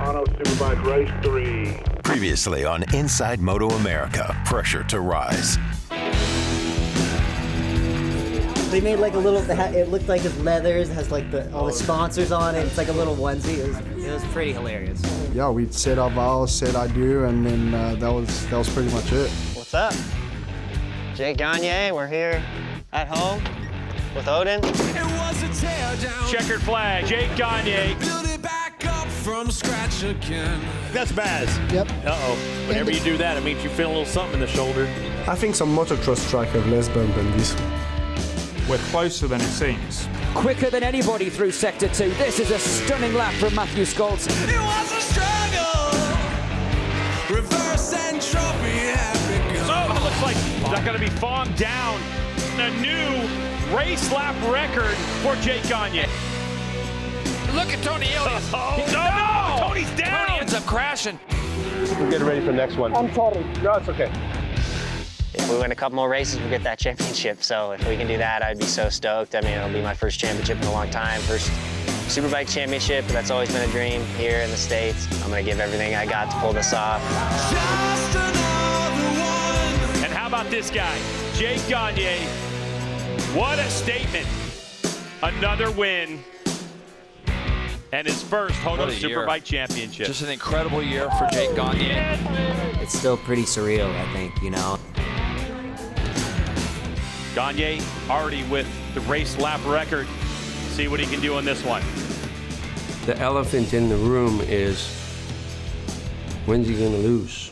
HONOS Superbike Race 3. Previously on Inside MotoAmerica, pressure to rise. They made like a little, it looked like his leathers, has like all the sponsors on it. It's like a little onesie. It was pretty hilarious. Yeah, we said our vows, said I do, and then that was pretty much it. What's up? Jake Gagne, we're here at home with Odin. Checkered flag, Jake Gagne. Build it back up from scratch again. That's Baz. Yep. Uh-oh. Whenever you do that, it means you feel a little something in the shoulder. I think some motocross track have less bump than this. We're closer than it seems. Quicker than anybody through Sector 2. This is a stunning lap from Matthew Scholz. It was a struggle. Reverse entropy had begun. So it looks like that's going to be fogged down. A new race lap record for Jake Gagne. Look at Tony Elias. No! Tony's down! Tony ends up crashing. We're getting ready for the next one. I'm sorry. No, it's okay. If we win a couple more races, we'll get that championship. So if we can do that, I'd be so stoked. I mean, it'll be my first championship in a long time. First Superbike championship. That's always been a dream here in the States. I'm going to give everything I got to pull this off. Just another one. And how about this guy, Jake Gagne? What a statement. Another win. And his first HONOS Superbike championship. Just an incredible year for Jake Gagne. It's still pretty surreal, I think, you know. Gagne already with the race lap record. See what he can do on this one. The elephant in the room is, when's he gonna lose?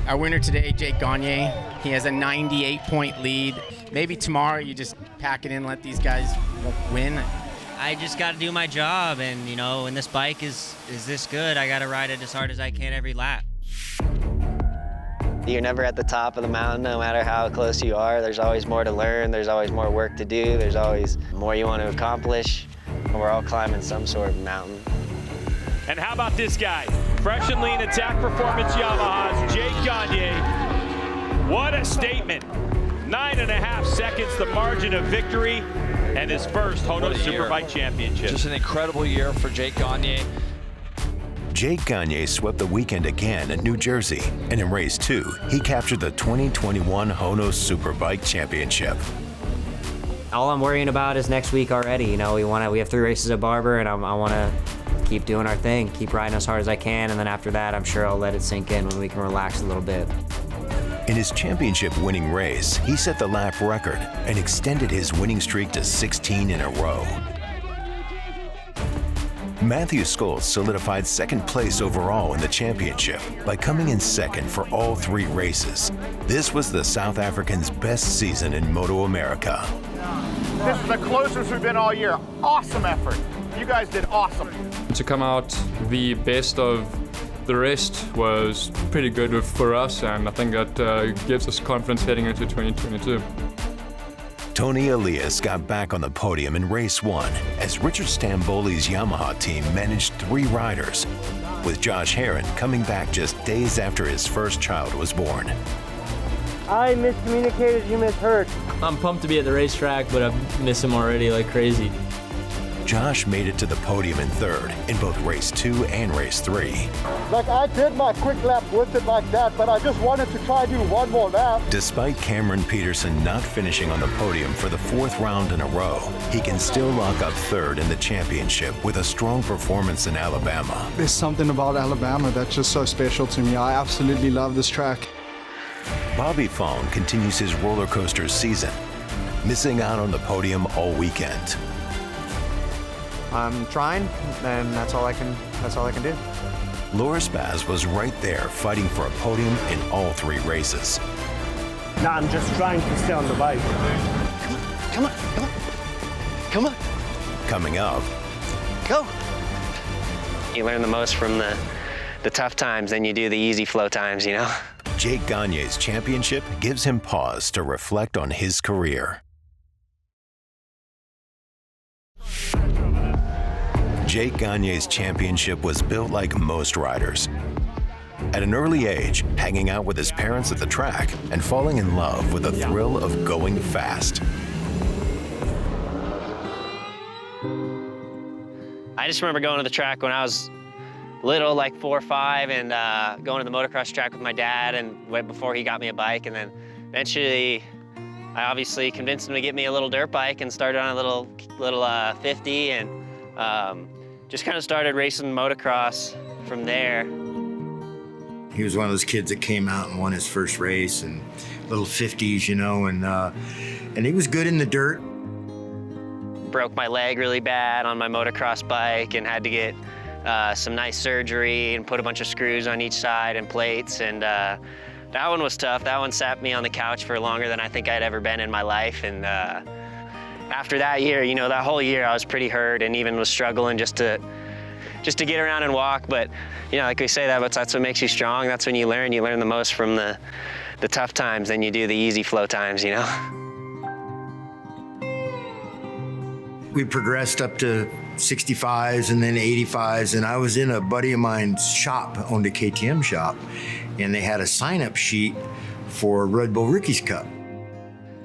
Our winner today, Jake Gagne. He has a 98-point lead. Maybe tomorrow you just pack it in and let these guys win. I just got to do my job, and you know, when this bike is this good, I got to ride it as hard as I can every lap. You're never at the top of the mountain, no matter how close you are. There's always more to learn. There's always more work to do. There's always more you want to accomplish. And we're all climbing some sort of mountain. And how about this guy? Fresh and lean attack performance Yamahas, Jake Gagne. What a statement. 9.5 seconds, the margin of victory, and his first HONOS Superbike championship. Just an incredible year for Jake Gagne. Jake Gagne swept the weekend again in New Jersey, and in race 2, he captured the 2021 HONOS Superbike championship. All I'm worrying about is next week already. You know, we have 3 races at Barber, and I want to keep doing our thing, keep riding as hard as I can, and then after that, I'm sure I'll let it sink in when we can relax a little bit. In his championship-winning race, he set the lap record and extended his winning streak to 16 in a row. Matthew Scholz solidified second place overall in the championship by coming in second for all 3 races. This was the South African's best season in MotoAmerica. This is the closest we've been all year. Awesome effort. You guys did awesome. To come out the best of the rest was pretty good for us, and I think that gives us confidence heading into 2022. Tony Elias got back on the podium in race 1 as Richard Stamboli's Yamaha team managed 3 riders, with Josh Herron coming back just days after his first child was born. I miscommunicated, you misheard. I'm pumped to be at the racetrack, but I miss him already like crazy. Josh made it to the podium in third in both race 2 and race 3. Like, I did my quick lap with it like that, but I just wanted to try to do one more lap. Despite Cameron Peterson not finishing on the podium for the 4th round in a row, he can still lock up third in the championship with a strong performance in Alabama. There's something about Alabama that's just so special to me. I absolutely love this track. Bobby Fong continues his roller coaster season, missing out on the podium all weekend. I'm trying, and that's all I can do. Loris Baz was right there fighting for a podium in all 3 races. No, I'm just trying to stay on the bike. Come on, come on, come on. Coming up, Go. You learn the most from the tough times than you do the easy flow times, you know? Jake Gagne's championship gives him pause to reflect on his career. Jake Gagne's championship was built like most riders. At an early age, hanging out with his parents at the track and falling in love with the thrill of going fast. I just remember going to the track when I was little, like 4 or 5, and going to the motocross track with my dad, and right before he got me a bike, and then eventually I obviously convinced him to get me a little dirt bike and started on a little 50, and just kind of started racing motocross from there. He was one of those kids that came out and won his first race, and little 50s, you know, and he was good in the dirt. Broke my leg really bad on my motocross bike and had to get some nice surgery and put a bunch of screws on each side and plates, and that one was tough. That one sat me on the couch for longer than I think I'd ever been in my life, and after that year, you know, that whole year I was pretty hurt and even was struggling just to get around and walk. But, you know, like we say, that's what makes you strong. That's when you learn the most from the tough times than you do the easy flow times, you know? We progressed up to 65s and then 85s, and I was in a buddy of mine's shop, owned a KTM shop, and they had a sign-up sheet for Red Bull Rookies Cup.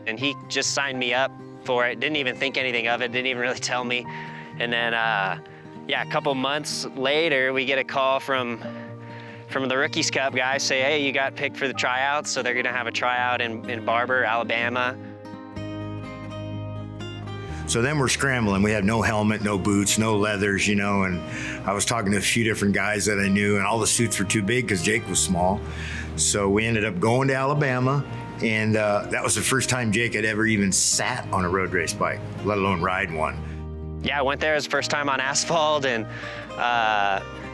And he just signed me up for it, didn't even think anything of it, didn't even really tell me. And then, yeah, a couple months later, we get a call from the Rookies Cup guys, say, hey, you got picked for the tryouts, so they're gonna have a tryout in Barber, Alabama. So then we're scrambling. We had no helmet, no boots, no leathers, you know, and I was talking to a few different guys that I knew, and all the suits were too big because Jake was small. So we ended up going to Alabama, and that was the first time Jake had ever even sat on a road race bike, let alone ride one. Yeah, I went there as the first time on asphalt, and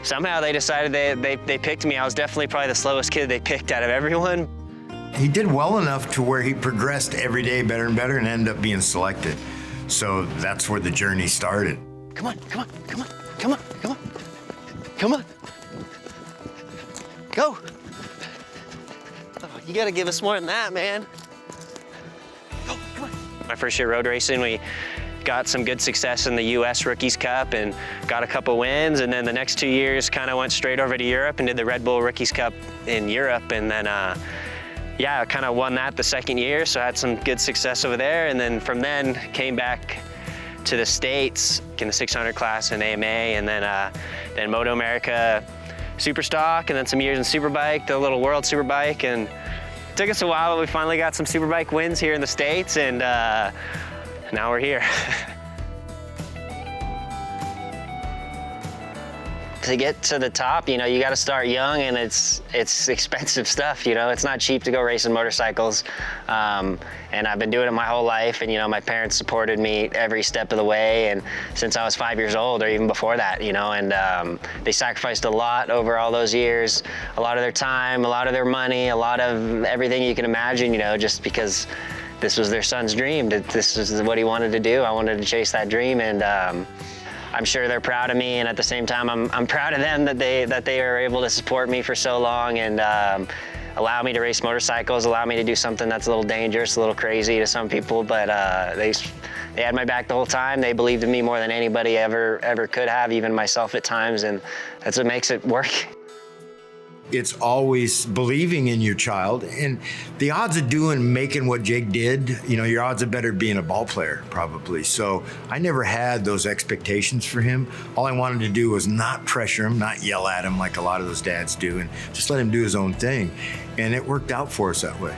somehow they decided they picked me. I was definitely probably the slowest kid they picked out of everyone. He did well enough to where he progressed every day better and better and ended up being selected. So that's where the journey started. Come on, come on, come on, come on, come on, come on. Go. Oh, you gotta give us more than that, man. Go, come on. My first year road racing, we got some good success in the US Rookies Cup and got a couple wins, and then the next 2 years kind of went straight over to Europe and did the Red Bull Rookies Cup in Europe, and then yeah, I kind of won that the second year, so I had some good success over there, and then from then came back to the States in the 600 class in AMA, and then MotoAmerica Superstock, and then some years in Superbike, the little World Superbike, and it took us a while, but we finally got some Superbike wins here in the States, and now we're here. To get to the top, you know, you got to start young, and it's expensive stuff, you know. It's not cheap to go racing motorcycles, and I've been doing it my whole life, and, you know, my parents supported me every step of the way, and since I was 5 years old, or even before that, you know, and they sacrificed a lot over all those years, a lot of their time, a lot of their money, a lot of everything you can imagine, you know, just because this was their son's dream. This is what he wanted to do. I wanted to chase that dream, and I'm sure they're proud of me, and at the same time, I'm proud of them that they are able to support me for so long and allow me to race motorcycles, allow me to do something that's a little dangerous, a little crazy to some people, but they had my back the whole time. They believed in me more than anybody ever could have, even myself at times, and that's what makes it work. It's always believing in your child, and the odds of making what Jake did, you know, your odds are better being a ball player, probably. So I never had those expectations for him. All I wanted to do was not pressure him, not yell at him like a lot of those dads do, and just let him do his own thing. And it worked out for us that way.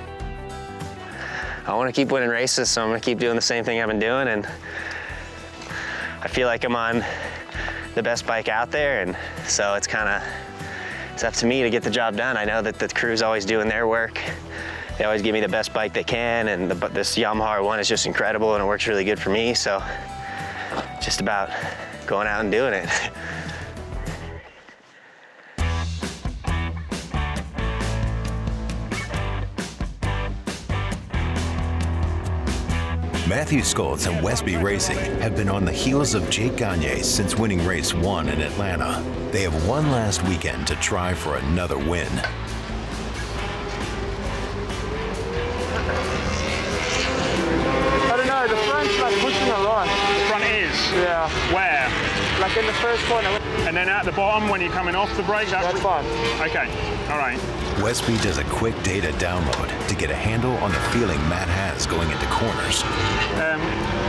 I want to keep winning races, so I'm going to keep doing the same thing I've been doing, and I feel like I'm on the best bike out there, and so it's up to me to get the job done. I know that the crew's always doing their work. They always give me the best bike they can, and this Yamaha R1 is just incredible, and it works really good for me, so just about going out and doing it. Matthew Skoltz and Westby Racing have been on the heels of Jake Gagne since winning race 1 in Atlanta. They have one last weekend to try for another win. I don't know, the front's like pushing a lot. The front is? Yeah. Where? Like in the first corner. And then at the bottom when you're coming off the brake? That's fine. Okay, all right. Westby does a quick data download to get a handle on the feeling Matt has going into corners.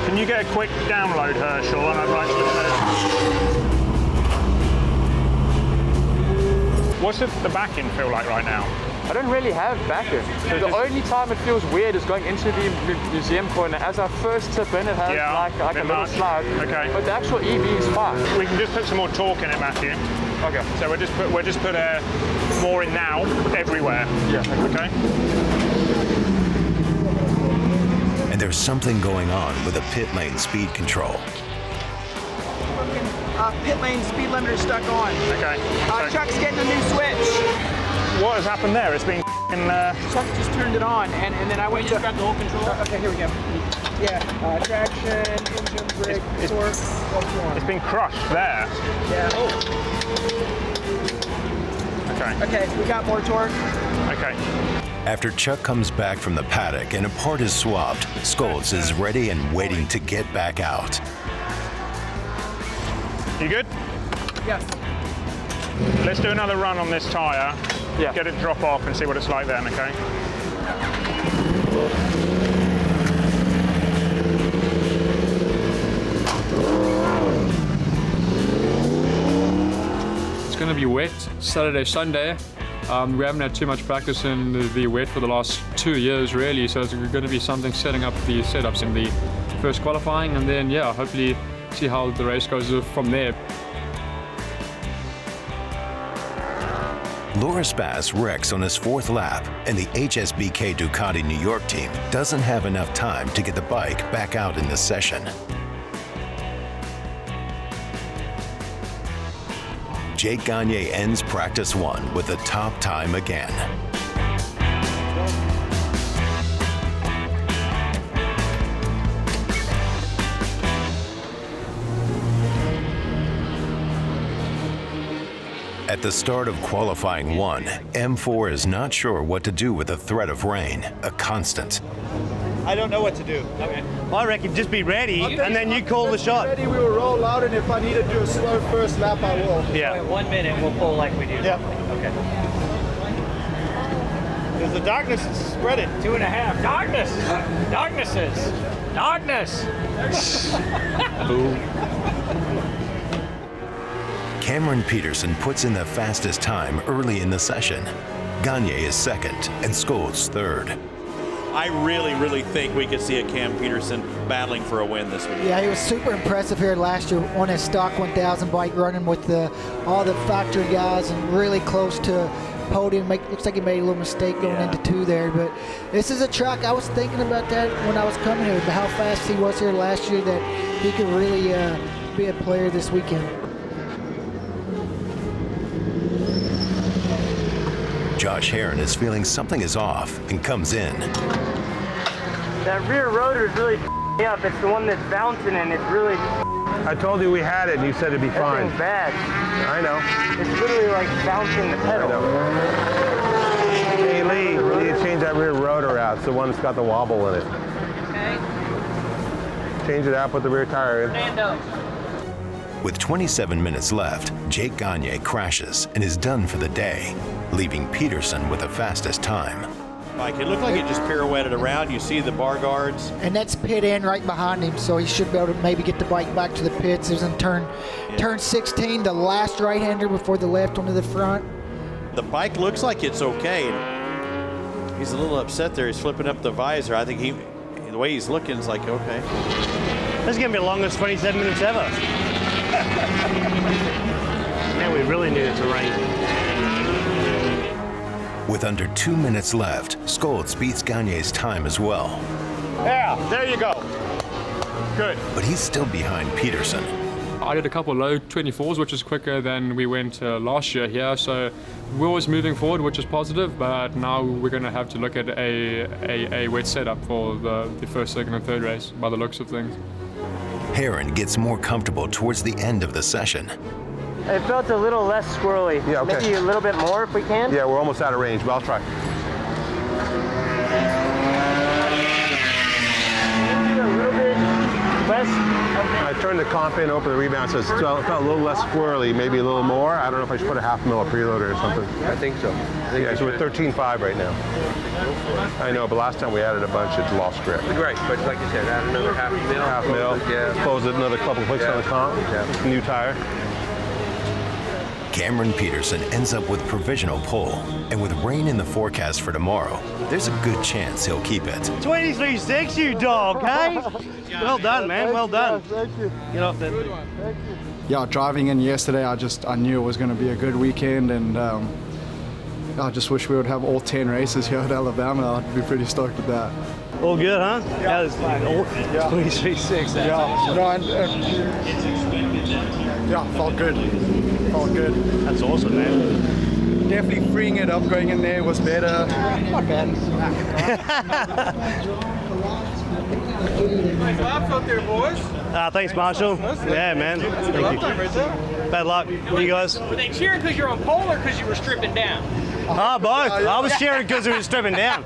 Can you get a quick download, Herschel? And I'd like to... What's the backing feel like right now? I don't really have backing. So the only time it feels weird is going into the museum corner. As I first tip in, it has like a little slide. Okay. But the actual EV is fine. We can just put some more torque in it, Matthew. Okay. So we'll just put more in now, everywhere. Yeah. Okay. And there's something going on with the pit lane speed control. Pit lane speed limiter is stuck on. Okay. Chuck's getting a new switch. What has happened there? It's been Chuck just turned it on, and then I went to... got the whole control? Okay, here we go. Yeah, traction, engine, brake, torque, it's been crushed there. Yeah. Oh. Okay. Okay, we got more torque. Okay. After Chuck comes back from the paddock and a part is swapped, Skoltz is ready and waiting to get back out. You good? Yes. Let's do another run on this tyre. Yeah. Get it drop off and see what it's like then, okay? It's going to be wet Saturday, Sunday. We haven't had too much practice in the wet for the last 2 years, really, so it's going to be something setting up the setups in the first qualifying, and then, yeah, hopefully see how the race goes from there. Loris Bass wrecks on his 4th lap, and the HSBK Ducati New York team doesn't have enough time to get the bike back out in the session. Jake Gagne ends practice 1 with the top time again. At the start of qualifying 1, M4 is not sure what to do with the threat of rain, a constant. I don't know what to do. Okay. I reckon just be ready, and then you call the shot. Ready, we will roll out, and if I need to do a slow first lap, I will. Yeah. Wait, 1 minute, we'll pull like we do. Yeah. Okay. Because the darkness is spreading. 2.5. Darkness! Darknesses! Darkness! Boom. Cameron Peterson puts in the fastest time early in the session. Gagne is 2nd and Skoltz 3rd. I really, really think we could see a Cam Peterson battling for a win this week. Yeah, he was super impressive here last year on his stock 1000 bike, running with all the factory guys and really close to podium. Looks like he made a little mistake going into 2 there, but this is a track. I was thinking about that when I was coming here, how fast he was here last year, that he could really be a player this weekend. Josh Herron is feeling something is off and comes in. That rear rotor is really me up. It's the one that's bouncing and it's really... I told you we had it and you said it'd be fine. That thing's bad. I know. It's literally like bouncing the pedal. Hey Lee, you need to change that rear rotor out. It's the one that's got the wobble in it. Okay. Change it out, put the rear tire in. Stand up. With 27 minutes left, Jake Gagne crashes and is done for the day. leaving Peterson with the fastest time. Mike, it looked like it just pirouetted around. You see the bar guards. And that's pit in right behind him, so he should be able to maybe get the bike back to the pits. It was in turn 16, the last right-hander before the left onto the front. The bike looks like it's okay. He's a little upset there. He's flipping up the visor. I think the way he's looking is like, okay. This is going to be the longest 27 minutes ever. Man, we really needed to rain. With under 2 minutes left, Scholz beats Gagne's time as well. Yeah, there you go. Good. But he's still behind Peterson. I did a couple of low 24s, which is quicker than we went last year here. So we're always moving forward, which is positive. But now we're going to have to look at a wet setup for the first, second, and third race by the looks of things. Herron gets more comfortable towards the end of the session. It felt a little less squirrely. Yeah, okay. Maybe a little bit more if we can. Yeah, we're almost out of range, but I'll try. A little bit less. I turned the comp in, opened the rebound, so it felt a little less squirrely, maybe a little more. I don't know if I should put a half mil of preloader or something. I think so. Yeah, so we're 13.5 right now. I know, but last time we added a bunch, it lost grip. Right, but like you said, add another half mil. Half mil. Yeah. Close it another couple clicks on the comp. Yeah. New tire. Cameron Peterson ends up with provisional pole, and with rain in the forecast for tomorrow, there's a good chance he'll keep it. 23.6, you dog, hey? Well done, man, well done. Thank you. Get off that. Yeah, driving in yesterday, I knew it was going to be a good weekend, and I just wish we would have all 10 races here at Alabama. I'd be pretty stoked with that. All good, huh? Yeah, it's fine. 23.6. Yeah, felt good. Felt good. That's awesome, man. Definitely freeing it up, going in there was better. Not bad. Nice laps out there, boys. Thanks, Marshall. Yeah, man. Thank you. Bad luck. You guys? Were they cheering because you're on pole or because you were stripping down? Oh, both. I was cheering because we were stripping down.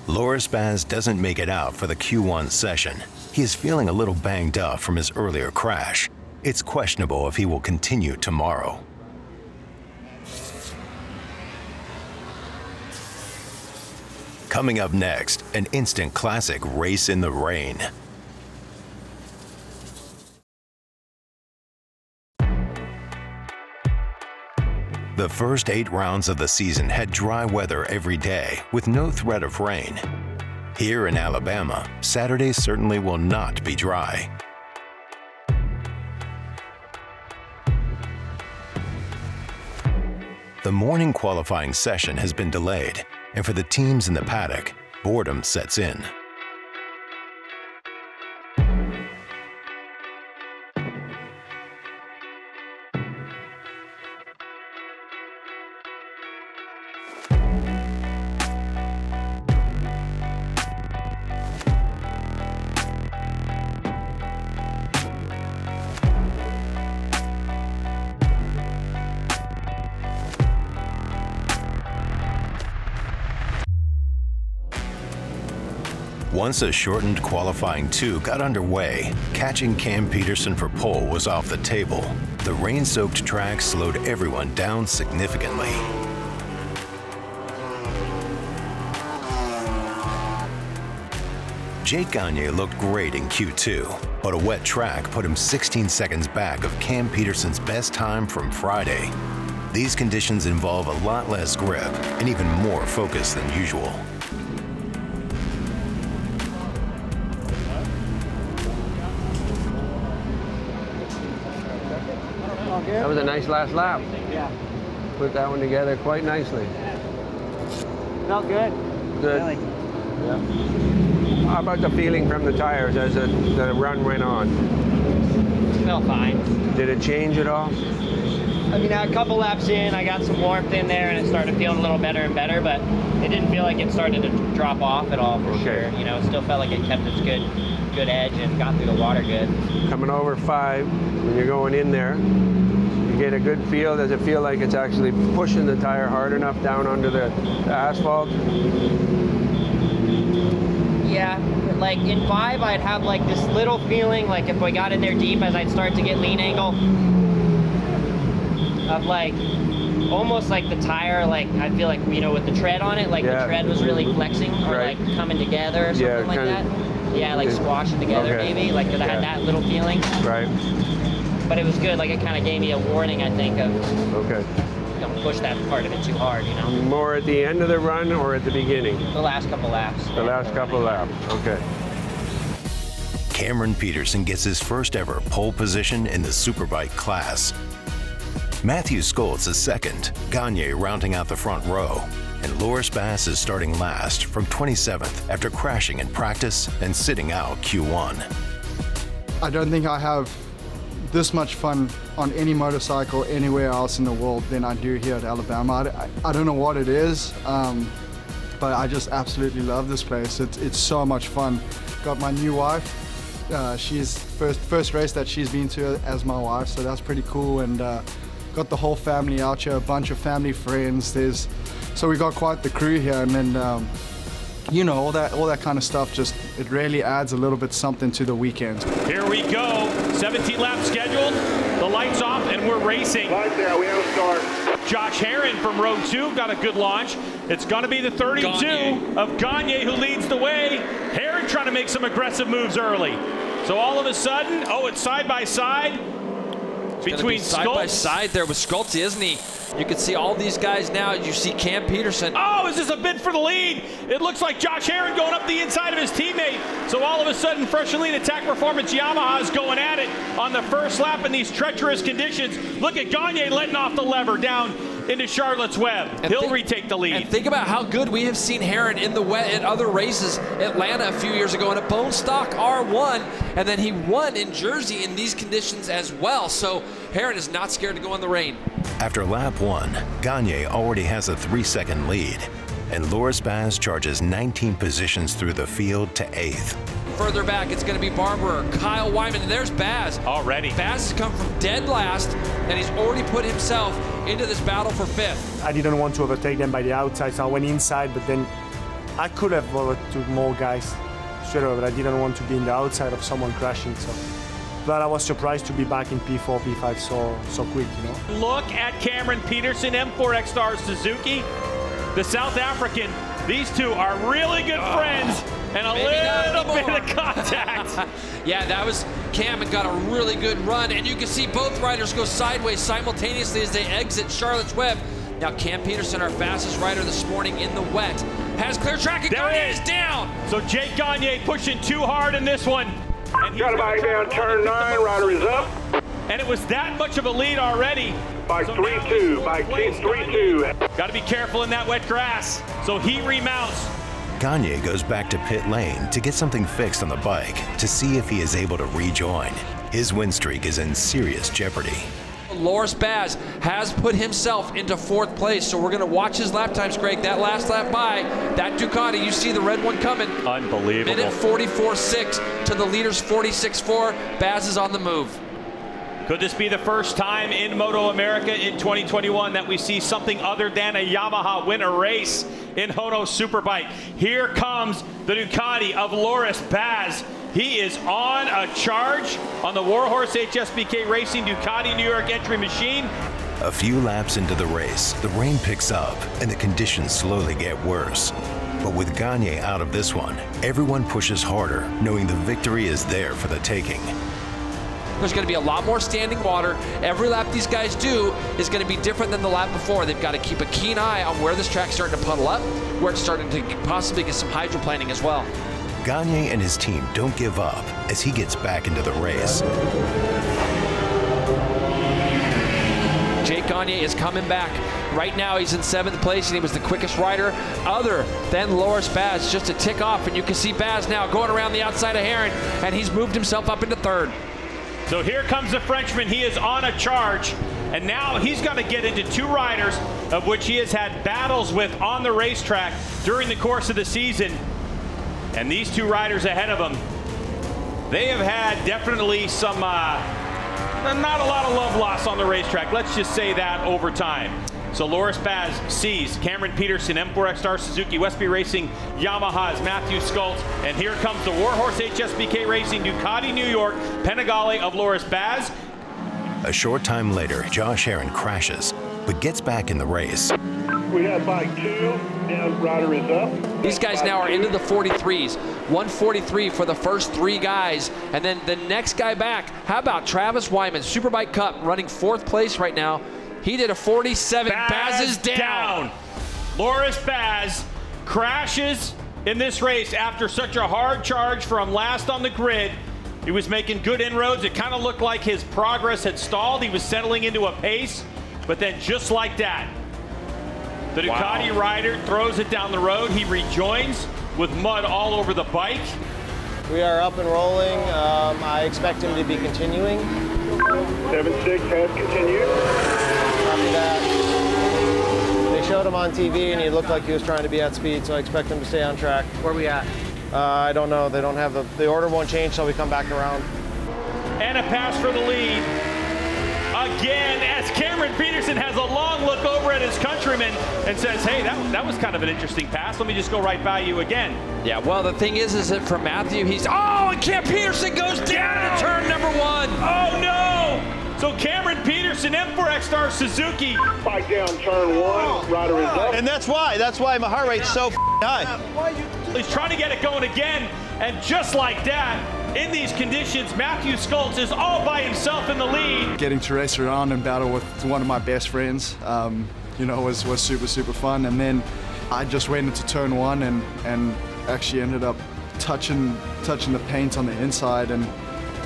Loris Baz doesn't make it out for the Q1 session. He is feeling a little banged up from his earlier crash. It's questionable if he will continue tomorrow. Coming up next, an instant classic race in the rain. The first 8 rounds of the season had dry weather every day with no threat of rain. Here in Alabama, Saturday certainly will not be dry. The morning qualifying session has been delayed, and for the teams in the paddock, boredom sets in. Once a shortened qualifying 2 got underway, catching Cam Peterson for pole was off the table. The rain-soaked track slowed everyone down significantly. Jake Gagne looked great in Q2, but a wet track put him 16 seconds back of Cam Peterson's best time from Friday. These conditions involve a lot less grip and even more focus than usual. That was a nice last lap. Yeah. Put that one together quite nicely. Felt good. Good. Really. Yeah. How about the feeling from the tires as the run went on? Felt fine. Did it change at all? I mean, a couple laps in, I got some warmth in there, and it started feeling a little better and better, but it didn't feel like it started to drop off at all, for sure. You know, it still felt like it kept its good edge and got through the water good. Coming over 5, when you're going in there, you get a good feel. Does it feel like it's actually pushing the tire hard enough down onto the asphalt? Yeah, like in 5, I'd have like this little feeling like if I got in there deep as I'd start to get lean angle of like, almost like the tire, like I feel like, you know, with the tread on it, like the tread was really flexing or like coming together or something like that. Yeah, like squashing together maybe, like because I had that little feeling. Right. But it was good, like it kind of gave me a warning, I think, of don't push that part of it too hard, you know? More at the end of the run or at the beginning? The last couple laps. The last couple laps, okay. Cameron Peterson gets his first ever pole position in the Superbike class. Matthew Skoltz is second, Gagne rounding out the front row, and Loris Bass is starting last from 27th after crashing in practice and sitting out Q1. I don't think I have this much fun on any motorcycle anywhere else in the world than I do here at Alabama. I don't know what it is, but I just absolutely love this place. It's so much fun. Got my new wife. She's first race that she's been to as my wife, so that's pretty cool. And got the whole family out here, a bunch of family friends. So we got quite the crew here, and then you know, all that kind of stuff, just it really adds a little bit something to the weekend. Here we go, 17 laps scheduled, the lights off, and we're racing. Right there, we have a start. Josh Herron from row 2 got a good launch. It's going to be the 32 of Gagne who leads the way. Herron trying to make some aggressive moves early. So all of a sudden, it's side by side between side by side there with Skoltz, isn't he? You can see all these guys now. You see Cam Peterson. Oh, is this a bid for the lead? It looks like Josh Herron going up the inside of his teammate. So all of a sudden, Fresh and Lean Attack Performance Yamaha is going at it on the first lap in these treacherous conditions. Look at Gagne letting off the lever down into Charlotte's Web. He'll retake the lead. And think about how good we have seen Herron in the wet at other races. Atlanta a few years ago in a bone stock R1, and then he won in Jersey in these conditions as well. So Herron is not scared to go in the rain. After lap 1, Gagne already has a 3-second lead, and Loris Bass charges 19 positions through the field to 8th. Further back, it's going to be Barber, Kyle Wyman, and there's Baz. Already. Baz has come from dead last, and he's already put himself into this battle for 5th. I didn't want to overtake them by the outside, so I went inside, but then I could have overtook more guys straight away, but I didn't want to be in the outside of someone crashing. So. But I was surprised to be back in P4, P5 so quick, you know. Look at Cameron Peterson, M4 X-Star Suzuki, the South African. These two are really good friends, and a little bit of contact. Yeah, that was Cam and got a really good run, and you can see both riders go sideways simultaneously as they exit Charlotte's Web. Now Cam Peterson, our fastest rider this morning in the wet, has clear track, and Gagne is down. So Jake Gagne pushing too hard in this one. And got a bike down turn 9, rider is up. And it was that much of a lead already. Bike 3-2, bike 3-2. Got to be careful in that wet grass. So he remounts. Gagne goes back to pit lane to get something fixed on the bike to see if he is able to rejoin. His win streak is in serious jeopardy. Loris Baz has put himself into 4th place, so we're going to watch his lap times, Greg. That last lap by, that Ducati, you see the red one coming. Unbelievable. Minute 44.6 to the leader's 46.4. Baz is on the move. Could this be the first time in MotoAmerica in 2021 that we see something other than a Yamaha win a race in HONOS Superbike? Here comes the Ducati of Loris Baz. He is on a charge on the Warhorse HSBK Racing Ducati New York entry machine. A few laps into the race, the rain picks up and the conditions slowly get worse. But with Gagne out of this one, everyone pushes harder, knowing the victory is there for the taking. There's going to be a lot more standing water. Every lap these guys do is going to be different than the lap before. They've got to keep a keen eye on where this track's starting to puddle up, where it's starting to possibly get some hydroplaning as well. Gagne and his team don't give up as he gets back into the race. Jake Gagne is coming back. Right now he's in 7th place, and he was the quickest rider other than Loris Baz, just a tick off. And you can see Baz now going around the outside of Herron, and he's moved himself up into 3rd. So here comes the Frenchman. He is on a charge, and now he's going to get into 2 riders of which he has had battles with on the racetrack during the course of the season. And these 2 riders ahead of him, they have had definitely some, not a lot of love lost on the racetrack. Let's just say that over time. So Loris Baz sees Cameron Peterson, M4X Star Suzuki, Westby Racing, Yamaha's Matthew Skultz, and here comes the Warhorse HSBK Racing, Ducati New York, Panigale of Loris Baz. A short time later, Josh Herrin crashes, but gets back in the race. We have bike 2, and rider is up. These guys now are into the 43s. 143 for the first 3 guys. And then the next guy back, how about Travis Wyman, Superbike Cup, running 4th place right now. He did a 47. Baz is down. Loris Baz crashes in this race after such a hard charge from last on the grid. He was making good inroads. It kind of looked like his progress had stalled. He was settling into a pace, but then just like that, the Ducati rider throws it down the road. He rejoins with mud all over the bike. We are up and rolling. I expect him to be continuing. 7-6 has continued. Copy that. They showed him on TV and he looked like he was trying to be at speed, so I expect him to stay on track. Where are we at? I don't know. They don't have the order won't change till we come back around. And a pass for the lead. Again, as Cameron Peterson has a long look over at his countryman and says, hey, that was kind of an interesting pass. Let me just go right by you again. Yeah, well, the thing is that for Matthew, and Cam Peterson goes down to turn number 1. Oh, no! So Cameron Peterson, M4X Star Suzuki. Bike down, turn 1, rider is up. And that's why my heart rate's so high. He's trying to get it going again, and just like that, in these conditions, Matthew Skultz is all by himself in the lead. Getting to race around and battle with one of my best friends, was super, super fun. And then I just went into turn 1 and actually ended up touching the paint on the inside, and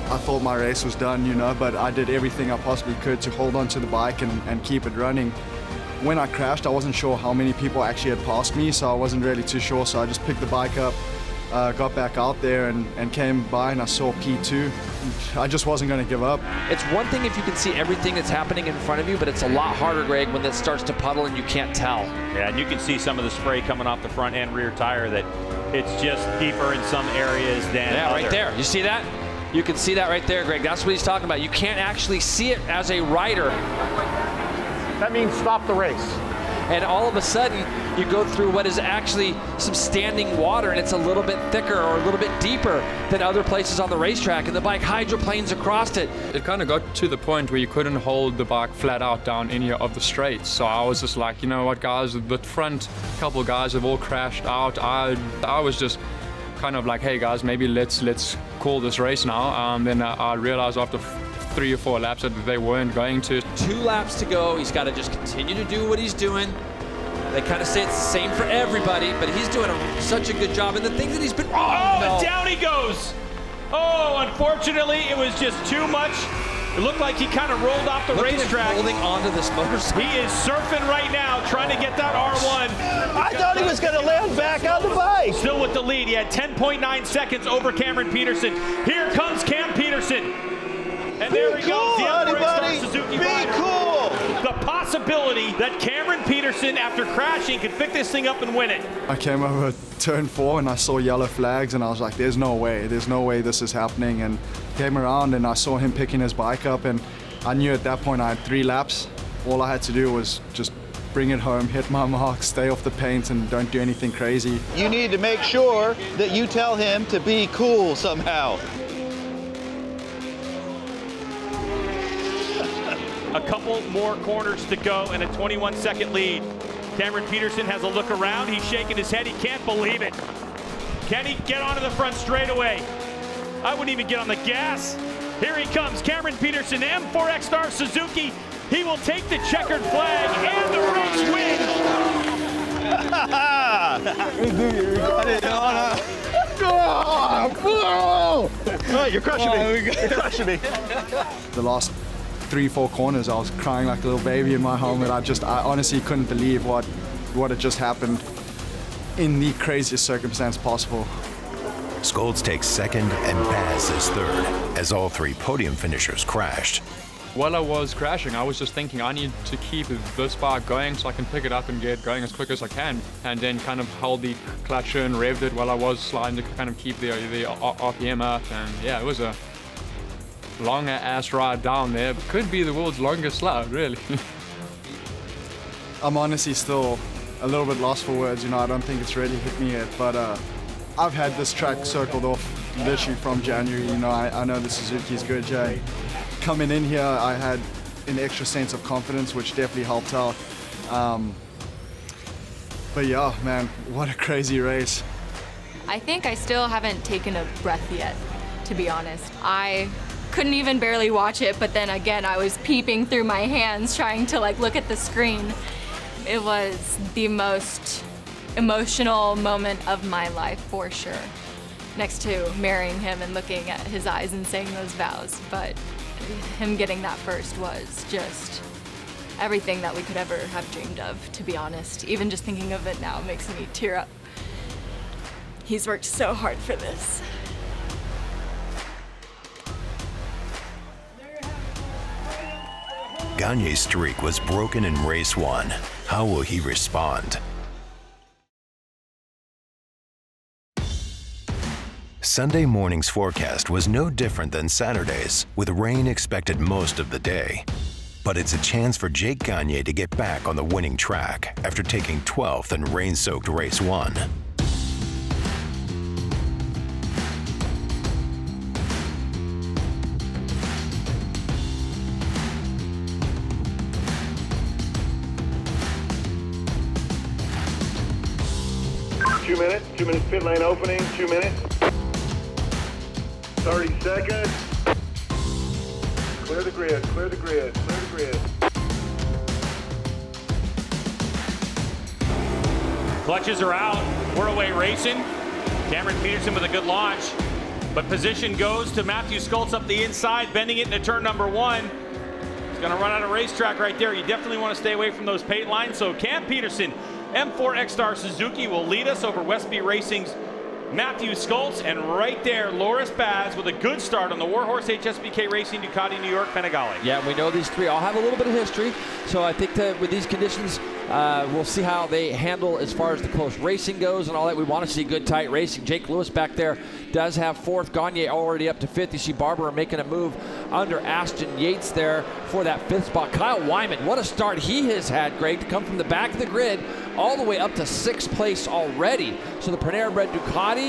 I thought my race was done, but I did everything I possibly could to hold on to the bike and keep it running. When I crashed, I wasn't sure how many people actually had passed me, so I wasn't really too sure, so I just picked the bike up, got back out there and came by and I saw P2. I just wasn't going to give up. It's one thing if you can see everything that's happening in front of you, but it's a lot harder, Greg, when it starts to puddle and you can't tell. Yeah, and you can see some of the spray coming off the front and rear tire that it's just deeper in some areas than Yeah, other. right there. You see that? You can see that right there, Greg. That's what he's talking about. You can't actually see it as a rider. That means stop the race. And all of a sudden, you go through what is actually some standing water, and it's a little bit thicker or a little bit deeper than other places on the racetrack, and the bike hydroplanes across it. It kind of got to the point where you couldn't hold the bike flat out down any of the straights. So I was just like, you know what, guys, the front couple of guys have all crashed out. I was just kind of like, hey guys, maybe let's call this race now. Then I realized after 3 or 4 laps that they weren't going to. 2 laps to go. He's got to just continue to do what he's doing. They kind of say it's the same for everybody, but he's doing such a good job. And the thing that he's been... and down he goes. Oh, unfortunately, it was just too much. It looked like he kind of rolled off the racetrack. Holding onto this motorcycle. He is surfing right now, trying to get that R1. I thought he was going to land back on the bike. Still with the lead. He had 10.9 seconds over Cameron Peterson. Here comes Cam Peterson. And there he goes, the M4X Star Suzuki rider. Cool. The possibility that Cameron Peterson, after crashing, could pick this thing up and win it. I came over turn 4 and I saw yellow flags and I was like, there's no way this is happening. And came around and I saw him picking his bike up, and I knew at that point I had 3 laps. All I had to do was just bring it home, hit my mark, stay off the paint, and don't do anything crazy. You need to make sure that you tell him to be cool somehow. A couple more corners to go and a 21-second lead. Cameron Peterson has a look around. He's shaking his head. He can't believe it. Can he get onto the front straightaway? I wouldn't even get on the gas. Here he comes, Cameron Peterson, M4X Star Suzuki. He will take the checkered flag and the race Oh, you're crushing me. You're crushing me. The last 3-4 corners, I was crying like a little baby in my helmet. I honestly couldn't believe what had just happened in the craziest circumstance possible. Skultz takes second and Baz is third, as all 3 podium finishers crashed. While I was crashing, I was just thinking I need to keep this bike going so I can pick it up and get going as quick as I can, and then kind of hold the clutch and revved it while I was sliding to kind of keep the RPM up. And yeah, it was a longer ass ride down there. Could be the world's longest slide, really. I'm honestly still a little bit lost for words. You know, I don't think it's really hit me yet, but I've had this track circled off literally from January. You know, I know the Suzuki's good, Jay. Coming in here, I had an extra sense of confidence, which definitely helped out. But yeah, man, what a crazy race. I think I still haven't taken a breath yet, to be honest. I couldn't even barely watch it, but then again, I was peeping through my hands trying to like look at the screen. It was the most emotional moment of my life, for sure. Next to marrying him and looking at his eyes and saying those vows. But him getting that first was just everything that we could ever have dreamed of, to be honest. Even just thinking of it now makes me tear up. He's worked so hard for this. Gagne's streak was broken in race 1. How will he respond? Sunday morning's forecast was no different than Saturday's, with rain expected most of the day. But it's a chance for Jake Gagne to get back on the winning track after taking 12th in rain-soaked race 1. Two minutes pit lane opening, 2 minutes. 30 seconds. Clear the grid, clear the grid, clear the grid. Clutches are out. We're away racing. Cameron Peterson with a good launch. But position goes to Matthew Skoltz up the inside, bending it into turn number 1. He's going to run out of racetrack right there. You definitely want to stay away from those paint lines. So Cam Peterson, M4 X-Star Suzuki, will lead us over Westby Racing's Matthew Skoltz, and right there, Loris Baz with a good start on the Warhorse HSBK Racing Ducati New York Panigale. Yeah, we know these three all have a little bit of history, so I think that with these conditions, we'll see how they handle as far as the close racing goes and all that. We want to see good, tight racing. Jake Lewis back there does have 4th. Gagne already up to 5th. You see Barber making a move under Ashton Yates there for that 5th spot. Kyle Wyman, what a start he has had, Greg, to come from the back of the grid all the way up to 6th place already. So the Panera-bred Ducati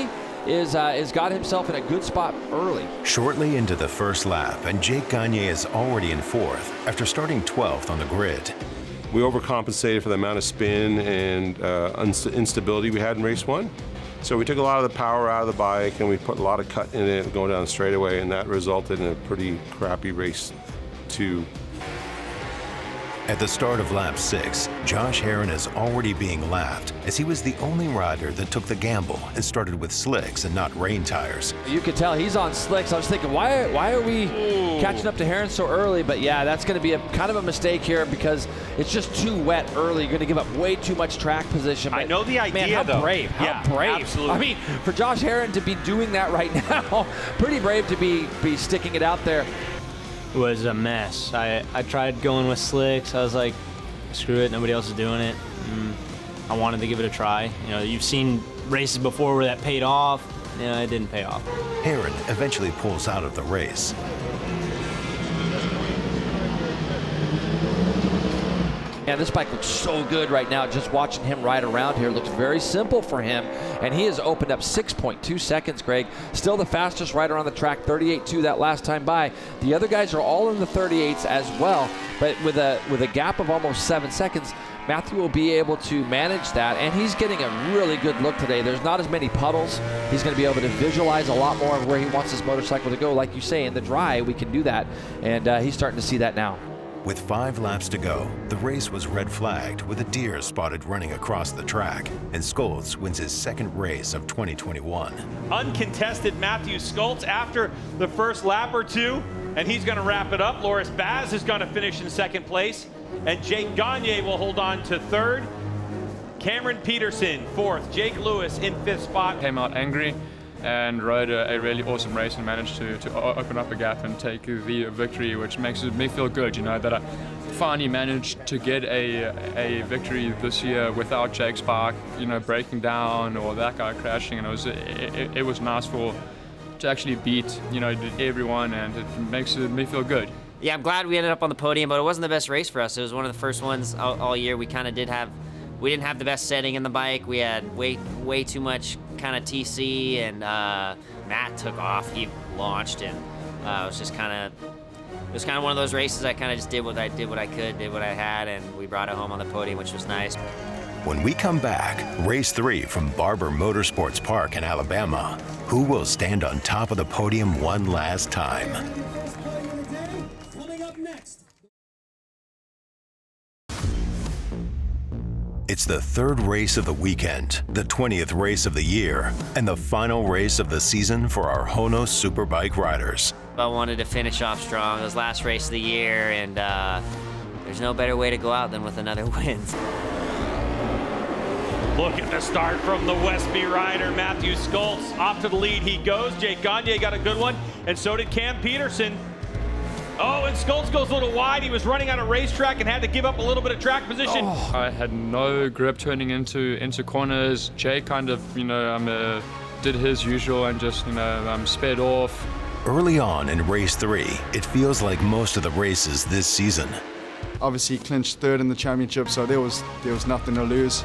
is got himself in a good spot early. Shortly into the first lap, and Jake Gagne is already in 4th after starting 12th on the grid. We overcompensated for the amount of spin and instability we had in race 1. So we took a lot of the power out of the bike and we put a lot of cut in it going down the straightaway, and that resulted in a pretty crappy race 2. At the start of lap 6, Josh Herrin is already being lapped as he was the only rider that took the gamble and started with slicks and not rain tires. You could tell he's on slicks. I was thinking, why are we catching up to Herrin so early? But yeah, that's going to be a kind of a mistake here because it's just too wet early. You're going to give up way too much track position. But I know the idea, man, how though. brave. How brave. Absolutely. I mean, for Josh Herrin to be doing that right now, pretty brave to be sticking it out there. Was a mess. I tried going with slicks. I was like, screw it, nobody else is doing it. I wanted to give it a try. You know, you've seen races before where that paid off. You know, it didn't pay off. Herrin eventually pulls out of the race. Man, this bike looks so good right now. Just watching him ride around here looks very simple for him. And he has opened up 6.2 seconds, Greg. Still the fastest rider on the track, 38.2 that last time by. The other guys are all in the 38s as well. But with a gap of almost 7 seconds, Matthew will be able to manage that. And he's getting a really good look today. There's not as many puddles. He's going to be able to visualize a lot more of where he wants his motorcycle to go. Like you say, in the dry, we can do that. And he's starting to see that now. With 5 laps to go, the race was red flagged with a deer spotted running across the track, and Skoltz wins his 2nd race of 2021. Uncontested Matthew Skoltz after the first lap or 2, and he's going to wrap it up. Loris Baz is going to finish in 2nd place, and Jake Gagne will hold on to 3rd. Cameron Peterson 4th, Jake Lewis in 5th spot. Came out angry and rode a really awesome race and managed to open up a gap and take the victory, which makes me feel good, you know, that I finally managed to get a victory this year without Jake's bike, you know, breaking down or that guy crashing, and it was nice to actually beat, you know, everyone, and it makes me feel good. Yeah, I'm glad we ended up on the podium, but it wasn't the best race for us. It was one of the first ones all year. We kind of didn't have the best setting in the bike. We had way too much kind of TC, and Matt took off. He launched, and it was kind of one of those races. I kind of just did what I could, did what I had, and we brought it home on the podium, which was nice. When we come back, race 3 from Barber Motorsports Park in Alabama. Who will stand on top of the podium one last time? It's the 3rd race of the weekend, the 20th race of the year, and the final race of the season for our HONOS Superbike riders. I wanted to finish off strong. It was last race of the year, and there's no better way to go out than with another win. Look at the start from the Westby rider, Matthew Skoltz. Off to the lead he goes. Jake Gagne got a good one, and so did Cam Peterson. Oh, and Skoltz goes a little wide. He was running on a racetrack and had to give up a little bit of track position. Oh, I had no grip turning into corners. Jay kind of, did his usual and just, sped off. Early on in race 3, it feels like most of the races this season. Obviously clinched 3rd in the championship, so there was nothing to lose.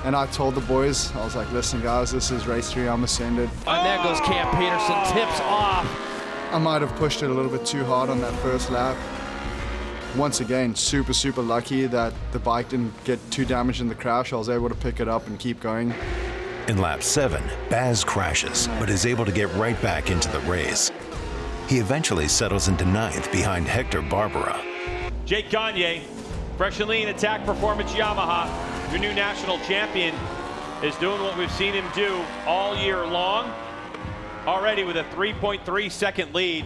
And I told the boys, I was like, listen guys, this is race 3, I'm ascended. And there goes Cam Peterson, tips off. I might have pushed it a little bit too hard on that first lap. Once again, super lucky that the bike didn't get too damaged in the crash. I was able to pick it up and keep going. In lap 7, Baz crashes, but is able to get right back into the race. He eventually settles into 9th behind Hector Barbera. Jake Gagne, fresh and lean attack performance Yamaha, your new national champion, is doing what we've seen him do all year long. Already with a 3.3 second lead.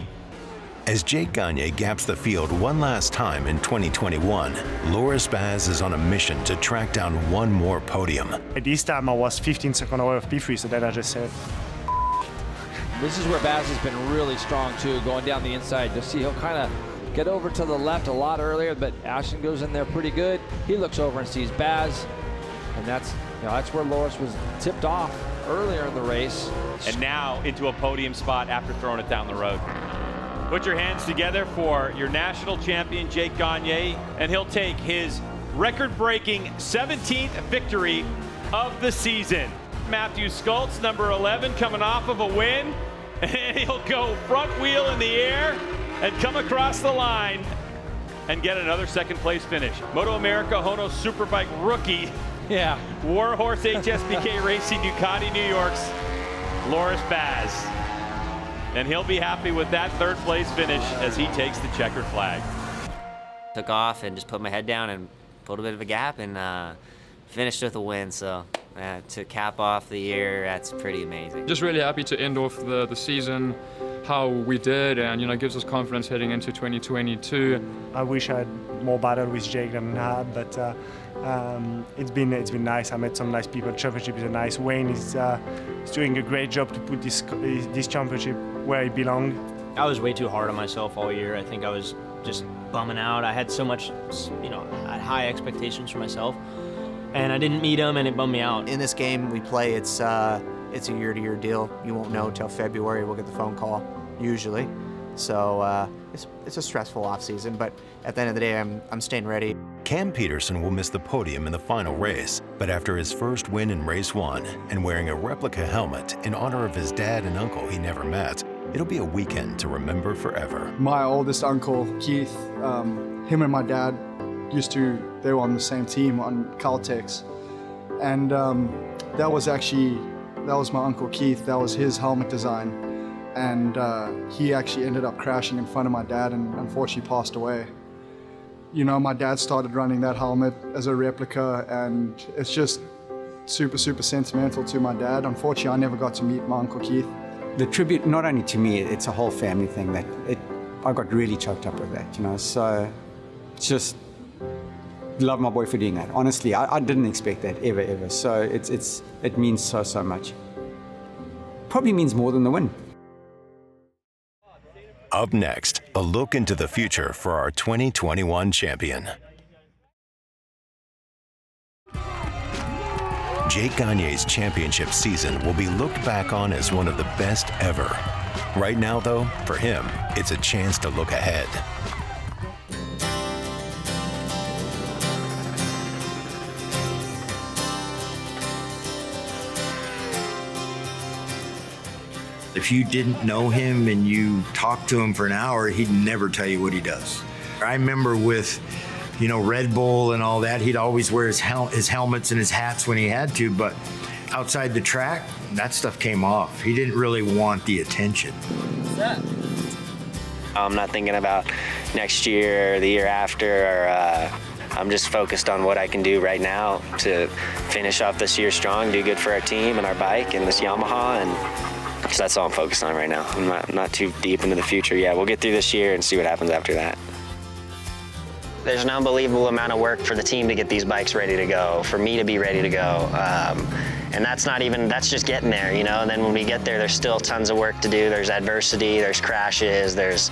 As Jake Gagne gaps the field one last time in 2021, Loris Baz is on a mission to track down one more podium. This time I was 15 seconds away of P3, so that I just said. This is where Baz has been really strong too, going down the inside. You'll see he'll kind of get over to the left a lot earlier, but Ashton goes in there pretty good. He looks over and sees Baz, and that's where Loris was tipped off earlier in the race. And now into a podium spot after throwing it down the road. Put your hands together for your national champion, Jake Gagne, and he'll take his record-breaking 17th victory of the season. Matthew Skoltz, number 11, coming off of a win, and he'll go front wheel in the air and come across the line and get another second-place finish. MotoAmerica HONOS Superbike rookie, Warhorse HSBK Racing Ducati New York's Loris Baz. And he'll be happy with that 3rd place finish as he takes the checkered flag. Took off and just put my head down and pulled a bit of a gap and finished with a win. So to cap off the year, that's pretty amazing. Just really happy to end off the season how we did, and gives us confidence heading into 2022. I wish I had more battle with Jake than I had, but it's been nice. I met some nice people. Championship is nice. Wayne is doing a great job to put this championship where it belongs. I was way too hard on myself all year. I think I was just bumming out. I had so much, I had high expectations for myself, and I didn't meet them, and it bummed me out. In this game we play, it's a year-to-year deal. You won't know till February. We'll get the phone call usually. So it's a stressful off season, but at the end of the day, I'm staying ready. Cam Peterson will miss the podium in the final race, but after his first win in race 1 and wearing a replica helmet in honor of his dad and uncle he never met, it'll be a weekend to remember forever. My oldest uncle, Keith, him and my dad they were on the same team on Caltex. And that was my Uncle Keith. That was his helmet design. And he actually ended up crashing in front of my dad and unfortunately passed away. My dad started running that helmet as a replica, and it's just super sentimental to my dad. Unfortunately, I never got to meet my Uncle Keith. The tribute, not only to me, it's a whole family thing I got really choked up with that, so it's just love my boy for doing that. Honestly, I didn't expect that ever. So it means so much. Probably means more than the win. Up next, a look into the future for our 2021 champion. Jake Gagne's championship season will be looked back on as one of the best ever. Right now, though, for him, it's a chance to look ahead. If you didn't know him and you talked to him for an hour, he'd never tell you what he does. I remember with, Red Bull and all that, he'd always wear his helmets and his hats when he had to, but outside the track, that stuff came off. He didn't really want the attention. What's that? I'm not thinking about next year or the year after, or I'm just focused on what I can do right now to finish off this year strong, do good for our team and our bike and this Yamaha, and so that's all I'm focused on right now. I'm not too deep into the future yet. We'll get through this year and see what happens after that. There's an unbelievable amount of work for the team to get these bikes ready to go, for me to be ready to go. And that's just getting there, and then when we get there, there's still tons of work to do. There's adversity, there's crashes, there's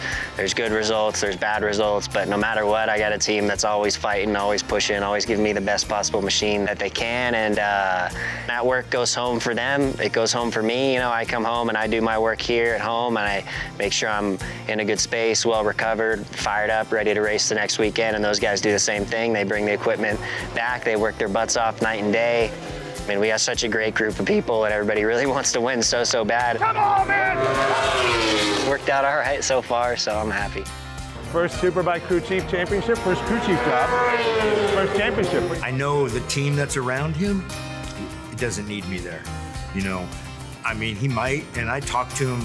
good results, there's bad results, but no matter what, I got a team that's always fighting, always pushing, always giving me the best possible machine that they can, and that work goes home for them, it goes home for me. I come home and I do my work here at home, and I make sure I'm in a good space, well recovered, fired up, ready to race the next weekend, and those guys do the same thing. They bring the equipment back, they work their butts off night and day. I mean, we have such a great group of people, and everybody really wants to win so bad. Come on, man! It's worked out all right so far, so I'm happy. First Superbike Crew Chief Championship, first Crew Chief job, first championship. I know the team that's around him, he doesn't need me there. I mean, he might, and I talked to him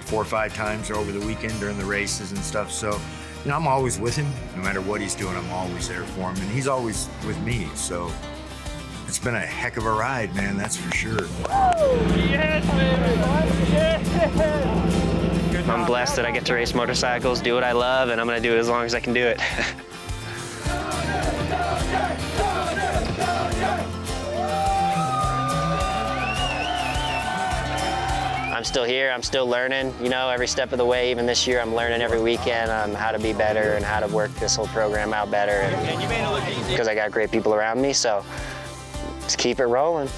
4 or 5 times over the weekend during the races and stuff, so I'm always with him. No matter what he's doing, I'm always there for him, and he's always with me, so it's been a heck of a ride, man, that's for sure. Yes, baby! I'm blessed that I get to race motorcycles, do what I love, and I'm gonna do it as long as I can do it. I'm still here, I'm still learning, every step of the way. Even this year, I'm learning every weekend on how to be better and how to work this whole program out better. And you made it look easy. Because I got great people around me, so let's keep it rolling.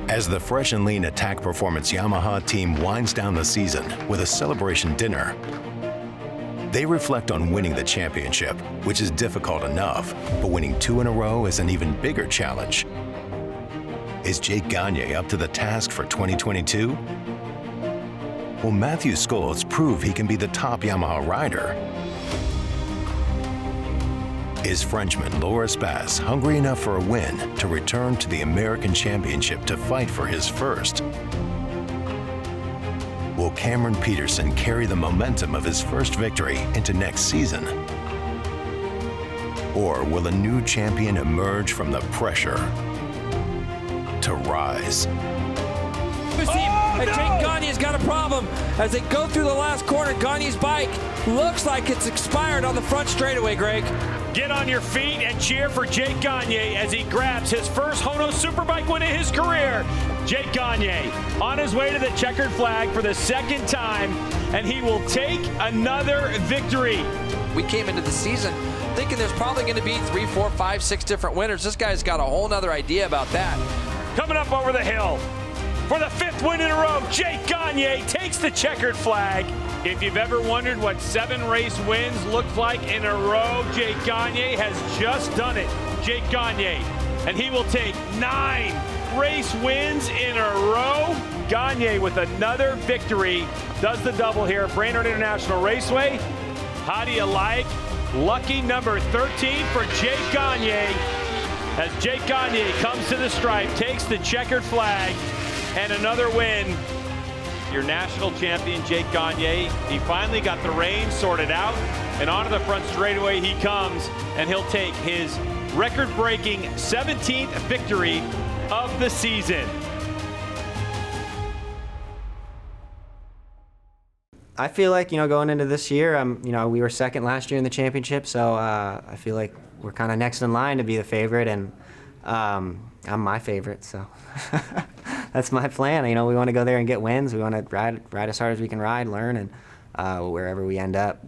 As the fresh and lean Attack Performance Yamaha team winds down the season with a celebration dinner, they reflect on winning the championship, which is difficult enough, but winning 2 in a row is an even bigger challenge. Is Jake Gagne up to the task for 2022? Will Matthew Scholes prove he can be the top Yamaha rider? Is Frenchman Loris Bass hungry enough for a win to return to the American Championship to fight for his first? Will Cameron Peterson carry the momentum of his first victory into next season? Or will a new champion emerge from the pressure to rise? And Jake Gagne's got a problem. As they go through the last corner, Gagne's bike looks like it's expired on the front straightaway, Greg. Get on your feet and cheer for Jake Gagne as he grabs his first HONOS Superbike win of his career. Jake Gagne on his way to the checkered flag for the second time, and he will take another victory. We came into the season thinking there's probably going to be 3, 4, 5, 6 different winners. This guy's got a whole nother idea about that. Coming up over the hill for the 5th win in a row, Jake Gagne takes the checkered flag. If you've ever wondered what 7 race wins look like in a row, Jake Gagne has just done it. Jake Gagne, and he will take 9 race wins in a row. Gagne with another victory does the double here at Brainerd International Raceway. How do you like lucky number 13 for Jake Gagne as Jake Gagne comes to the stripe, takes the checkered flag, and another win. Your national champion, Jake Gagne, he finally got the reins sorted out, and onto the front straightaway he comes, and he'll take his record-breaking 17th victory of the season. I feel like, going into this year, we were second last year in the championship, so I feel like we're kind of next in line to be the favorite, and I'm my favorite, so that's my plan. We want to go there and get wins. We want to ride as hard as we can ride, learn, and wherever we end up,